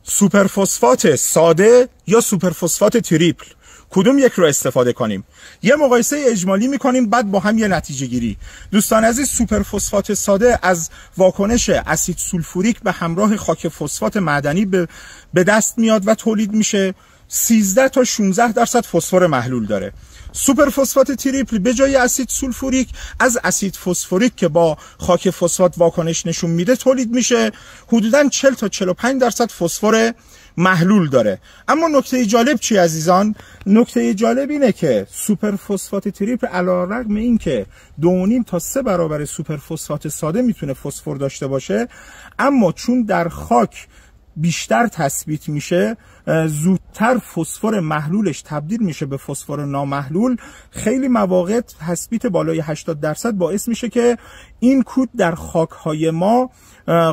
سوپرفسفات ساده یا سوپرفسفات تریپل، کدوم یک رو استفاده کنیم؟ یه مقایسه اجمالی میکنیم، بعد با هم یه نتیجه گیری. دوستان عزیز، سوپرفسفات ساده از واکنش اسید سولفوریک به همراه خاک فسفات معدنی به دست میاد و تولید میشه. 13 تا 16% فسفر محلول داره. سوپرفسفات تریپل به جای اسید سولفوریک از اسید فسفوریک که با خاک فسفات واکنش نشون میده تولید میشه. حدوداً 40 تا 45% فسفر محلول داره. اما نکته جالب چی عزیزان؟ نکته جالب اینه که سوپرفسفات تریپل علیرغم اینکه 2.5 تا 3 برابر سوپرفسفات ساده میتونه فسفر داشته باشه، اما چون در خاک بیشتر تثبیت میشه، زودتر فسفر محلولش تبدیل میشه به فسفر نامحلول. خیلی مواقع تثبیت بالای 80% باعث میشه که این کود در خاکهای ما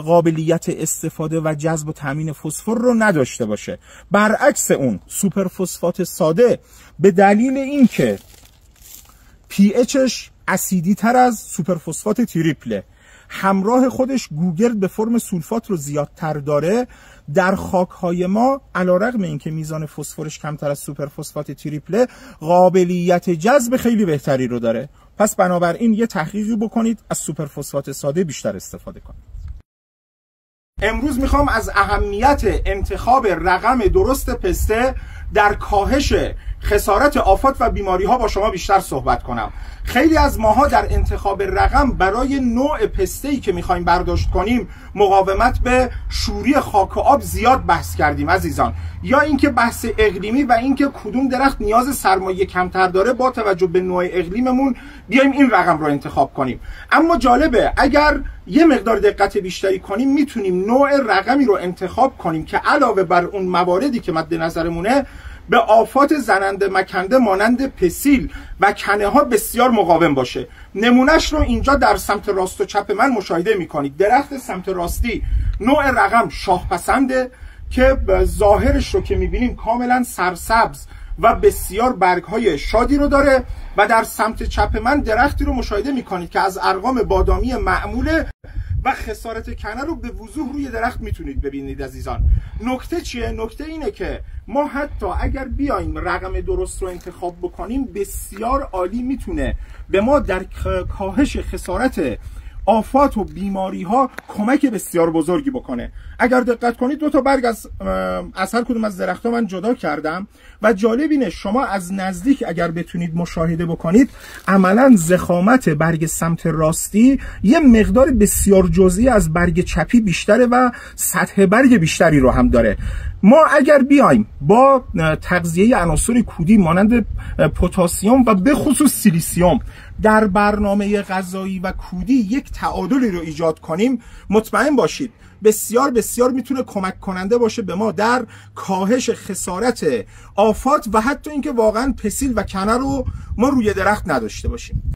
قابلیت استفاده و جذب و تامین فسفر رو نداشته باشه. برعکس اون سوپرفسفات ساده به دلیل اینکه pHش اسیدی تر از سوپرفسفات تریپله، همراه خودش گوگرد به فرم سولفات رو زیادتر داره، در خاکهای ما علیرغم اینکه میزان فسفرش کمتر از سوپرفسفات تریپله، قابلیت جذب خیلی بهتری رو داره. پس بنابراین یه تحقیقی بکنید، از سوپرفسفات ساده بیشتر استفاده کنید. امروز میخوام از اهمیت انتخاب رقم درست پسته در کاهش خسارت آفات و بیماری ها با شما بیشتر صحبت کنم. خیلی از ماها در انتخاب رقم برای نوع پسته‌ای که میخوایم برداشت کنیم مقاومت به شوری خاک و آب زیاد بحث کردیم عزیزان، یا اینکه بحث اقلیمی و اینکه کدوم درخت نیاز سرمایه کمتر داره با توجه به نوع اقلیممون بیایم این رقم رو انتخاب کنیم. اما جالبه اگر یه مقدار دقت بیشتری کنیم میتونیم نوع رقمی رو انتخاب کنیم که علاوه بر اون مواردی که مد نظرمونه به آفات زننده مکنده مانند پسیل و کنه ها بسیار مقاوم باشه. نمونهش رو اینجا در سمت راست و چپ من مشاهده میکنید. درخت سمت راستی نوع رقم شاخ پسنده که ظاهرش رو که میبینیم کاملا سرسبز و بسیار برگ های شادی رو داره، و در سمت چپ من درختی رو مشاهده میکنید که از ارقام بادامی معموله و خسارت کنه رو به وضوح روی درخت میتونید ببینید عزیزان. نکته چیه؟ نکته اینه که ما حتی اگر بیایم رقم درست رو انتخاب بکنیم بسیار عالی میتونه به ما در کاهش خسارت آفات و بیماری ها کمک بسیار بزرگی بکنه. اگر دقت کنید 2 تا برگ از هر کدوم از درخت‌ها من جدا کردم و جالب اینه شما از نزدیک اگر بتونید مشاهده بکنید عملا ضخامت برگ سمت راستی یه مقدار بسیار جزئی از برگ چپی بیشتره و سطح برگ بیشتری رو هم داره. ما اگر بیایم با تغذیه عناصر کودی مانند پتاسیم و به خصوص سیلیسیوم در برنامه غذایی و کودی یک تعادلی رو ایجاد کنیم، مطمئن باشید بسیار بسیار میتونه کمک کننده باشه به ما در کاهش خسارت آفات و حتی اینکه واقعا پسیل و کنه رو ما روی درخت نداشته باشیم.